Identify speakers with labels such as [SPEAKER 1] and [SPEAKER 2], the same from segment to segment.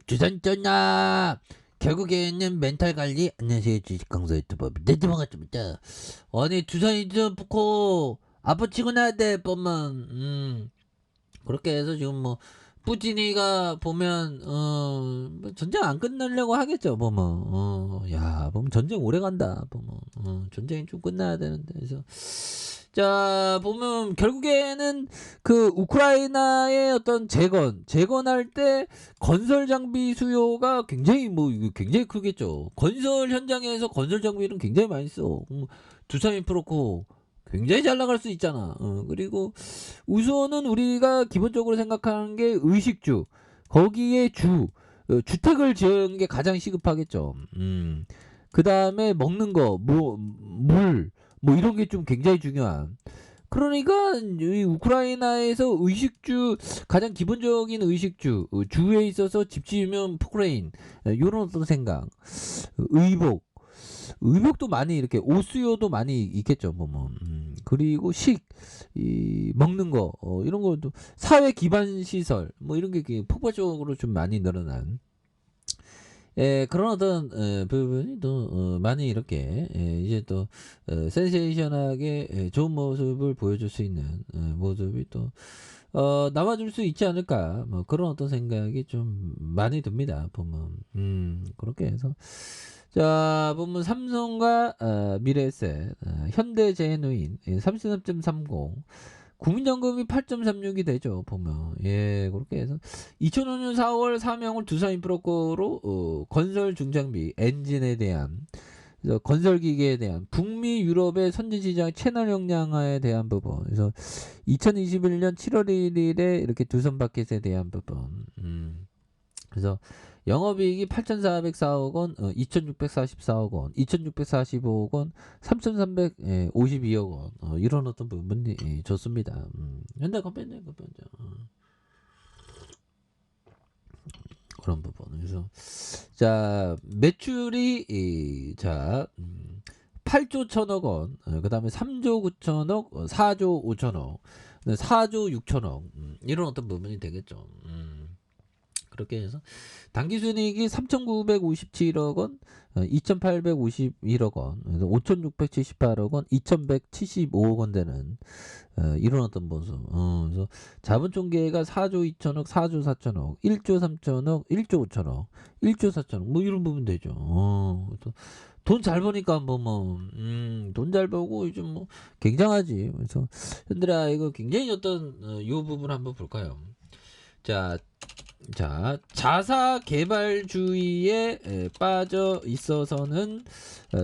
[SPEAKER 1] 주선전나 결국에는 멘탈 관리. 안녕하세요, 주식 강사 유튜버 네드방아입니다. 아니 두산이든 붙고 아파치고 나야 돼 보면. 그렇게 해서 지금 뭐 뿌찌니가 보면 뭐 전쟁 안 끝내려고 하겠죠 보면. 야 보면 전쟁 오래 간다 보면. 전쟁이 좀 끝나야 되는데. 그래서 자 보면 결국에는 그 우크라이나의 어떤 재건할 때 건설 장비 수요가 굉장히 뭐 이거 굉장히 크겠죠. 건설 현장에서 건설 장비는 굉장히 많이 써. 두산인프로코 굉장히 잘 나갈 수 있잖아. 그리고 우선은 우리가 기본적으로 생각하는 게 의식주, 거기에 주택을 지은 게 가장 시급하겠죠. 그 다음에 먹는 거, 물, 뭐 이런 게 좀 굉장히 중요한. 그러니까 이 우크라이나에서 의식주, 가장 기본적인 의식주, 주에 있어서 집 지으면 포크레인, 이런 어떤 생각, 의복도 많이 이렇게 옷 수요도 많이 있겠죠 보면. 그리고 이 먹는 거, 이런 것도 사회 기반 시설 뭐 이런 게 폭발적으로 좀 많이 늘어난 그런 어떤 부분이 또 많이 이렇게 이제 또 센세이션하게 좋은 모습을 보여줄 수 있는 모습이 또 나와줄 수 있지 않을까, 뭐 그런 어떤 생각이 좀 많이 듭니다 보면. 그렇게 해서 자 보면 삼성과 미래에셋, 현대제누인 33.30, 국민연금이 8.36이 되죠 보면. 예, 그렇게 해서 2005년 4월 사명을 두산인프로코로 건설 중장비 엔진에 대한, 건설 기계에 대한 북미 유럽의 선진시장 채널 역량화에 대한 부분. 그래서 2021년 7월 1일에 이렇게 두산마켓에 대한 부분. 그래서 영업이익이 8,404억 원, 2,644억 원, 2,645억 원, 3,352억 원, 이런 어떤 부분이 좋습니다. 현대컴퍼니 그런 부분. 그래서 자 매출이 자 8조 1천억 원, 그 다음에 3조 9천억, 4조 5천억, 4조 6천억, 이런 어떤 부분이 되겠죠. 그렇게 해서 당기순이익이 3,957억 원, 2,851억 원, 5,678억 원, 2,175억 원 되는 이런 어떤 모습. 그래서 자본총계가 4조 2천억, 4조 4천억, 1조 3천억, 1조 5천억, 1조 4천억, 뭐 이런 부분 되죠. 돈 잘 버니까 돈 잘 벌고 요즘 뭐 굉장하지. 그래서 현들아 이거 굉장히 어떤 이 부분 한번 볼까요? 자, 자사 개발주의에 빠져 있어서는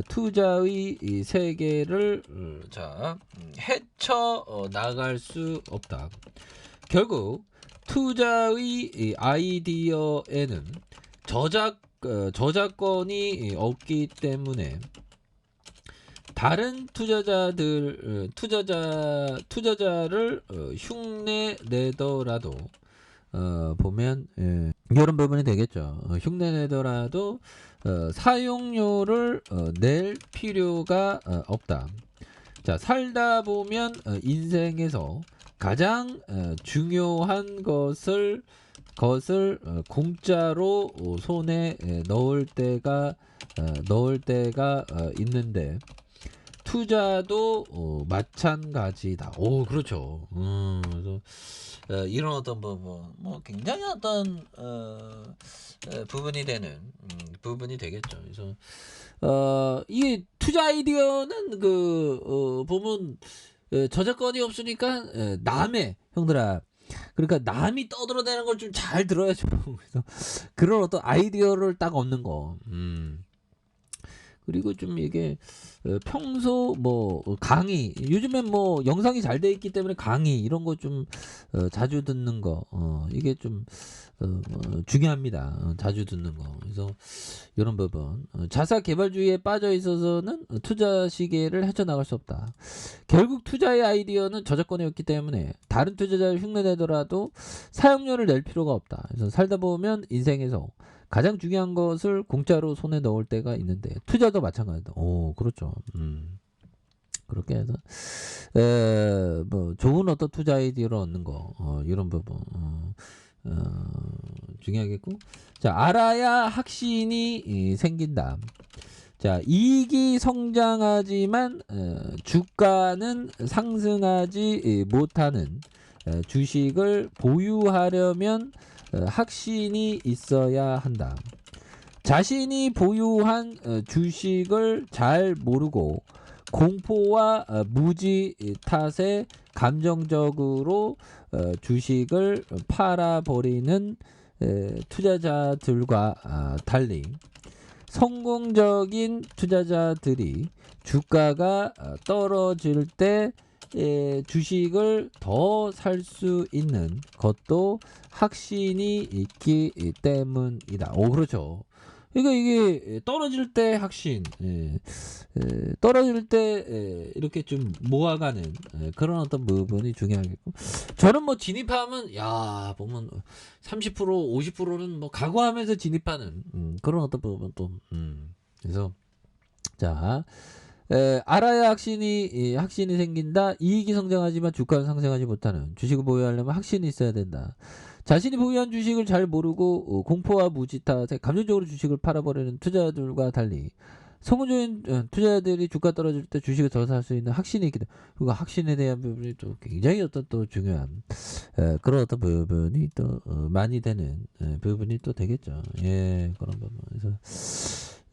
[SPEAKER 1] 투자의 세계를 헤쳐 나갈 수 없다. 결국 투자의 아이디어에는 저작권이 없기 때문에 다른 투자자를 흉내 내더라도 보면 이런 부분이 되겠죠. 흉내 내더라도 사용료를 낼 필요가 없다. 자, 살다 보면 인생에서 가장 중요한 것을 공짜로 손에 넣을 때가 있는데 투자도 마찬가지다. 오, 그렇죠. 그래서 이런 어떤 뭐 굉장히 어떤 부분이 되는 부분이 되겠죠. 그래서 이 투자 아이디어는 보면 저작권이 없으니까 남의 형들아. 그러니까 남이 떠들어대는 걸 좀 잘 들어야죠. 그래서 그런 어떤 아이디어를 딱 얻는 거. 그리고 좀 이게 평소 뭐 강의, 요즘엔 뭐 영상이 잘 돼 있기 때문에 강의 이런 거 좀 자주 듣는 거, 이게 좀 중요합니다. 자주 듣는 거. 그래서 이런 부분, 자사 개발주의에 빠져 있어서는 투자 시계를 헤쳐나갈 수 없다. 결국 투자의 아이디어는 저작권이 없기 때문에 다른 투자자를 흉내내더라도 사용료를 낼 필요가 없다. 그래서 살다 보면 인생에서 가장 중요한 것을 공짜로 손에 넣을 때가 있는데 투자도 마찬가지다. 오, 그렇죠. 그렇게 해서 뭐 좋은 어떤 투자 아이디어를 얻는 거, 이런 부분 중요하겠고. 자, 알아야 확신이 생긴다. 자, 이익이 성장하지만 주가는 상승하지 못하는 주식을 보유하려면 확신이 있어야 한다. 자신이 보유한 주식을 잘 모르고 공포와 무지 탓에 감정적으로 주식을 팔아버리는 투자자들과 달리 성공적인 투자자들이 주가가 떨어질 때 주식을 더 살 수 있는 것도 확신이 있기 때문이다. 오, 그렇죠. 그러니까 이게 떨어질 때 확신, 떨어질 때 이렇게 좀 모아가는 그런 어떤 부분이 중요하겠고, 저는 뭐 진입하면 야 보면 30% 50%는 뭐 각오하면서 진입하는 그런 어떤 부분 또 그래서 자. 알아야 확신이 생긴다. 이익이 성장하지만 주가는 상승하지 못하는 주식을 보유하려면 확신이 있어야 된다. 자신이 보유한 주식을 잘 모르고 공포와 무지 탓에 감정적으로 주식을 팔아버리는 투자자들과 달리 성공적인 투자자들이 주가 떨어질 때 주식을 더 살 수 있는 확신이 있기 때문에 그 확신에 대한 부분이 또 굉장히 어떤 또 중요한 그런 어떤 부분이 또 많이 되는 부분이 또 되겠죠. 예, 그런 부분. 그래서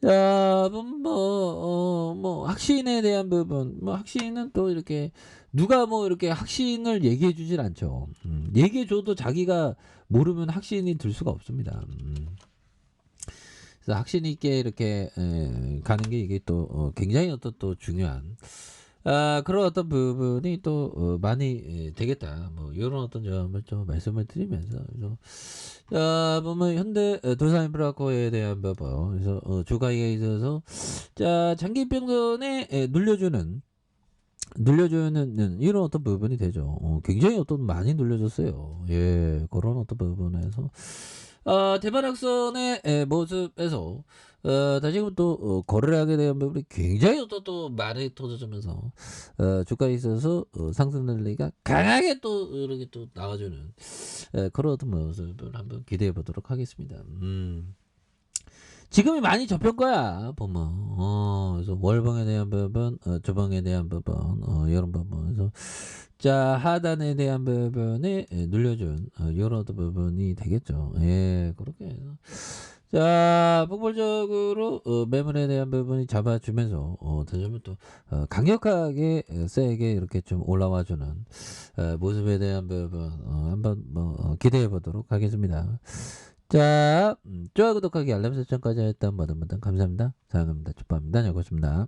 [SPEAKER 1] 야, 뭐, 확신에 대한 부분, 뭐, 확신은 또 이렇게, 누가 뭐, 이렇게 확신을 얘기해 주질 않죠. 얘기해 줘도 자기가 모르면 확신이 들 수가 없습니다. 그래서 확신 있게 이렇게, 가는 게 이게 또, 굉장히 어떤 또 중요한, 그런 어떤 부분이 또, 많이 되겠다. 뭐, 이런 어떤 점을 좀 말씀을 드리면서, 보면 현대 도산인프라코에 대한 부분, 그래서 주가에 있어서 자 장기평선에 눌려주는 이런 어떤 부분이 되죠. 굉장히 어떤 많이 눌려줬어요. 예, 그런 어떤 부분에서 대반악선의 모습에서 다시금 또 거래를 하게 되는 부분이 굉장히 또 많이 터져주면서 주가에 있어서 상승 랠리가 강하게 또 이렇게 또 나와주는 그런 어떤 모습을 한번 기대해 보도록 하겠습니다. 지금이 많이 접힌 거야 보면 그래서 월봉에 대한 부분 주봉에 대한 부분 이런 부분에서 자 하단에 대한 부분에 눌려준 이런 어떤 부분이 되겠죠. 예, 그렇게 해서 자 폭발적으로 매물에 대한 부분이 잡아주면서 다시 한번 또 강력하게 세게 이렇게 좀 올라와주는 모습에 대한 부분 한번 뭐 기대해 보도록 하겠습니다. 자, 좋아요, 구독하기, 알람 설정까지 했던 모든 분들 감사합니다. 사랑합니다. 축복합니다. 여기까지입니다.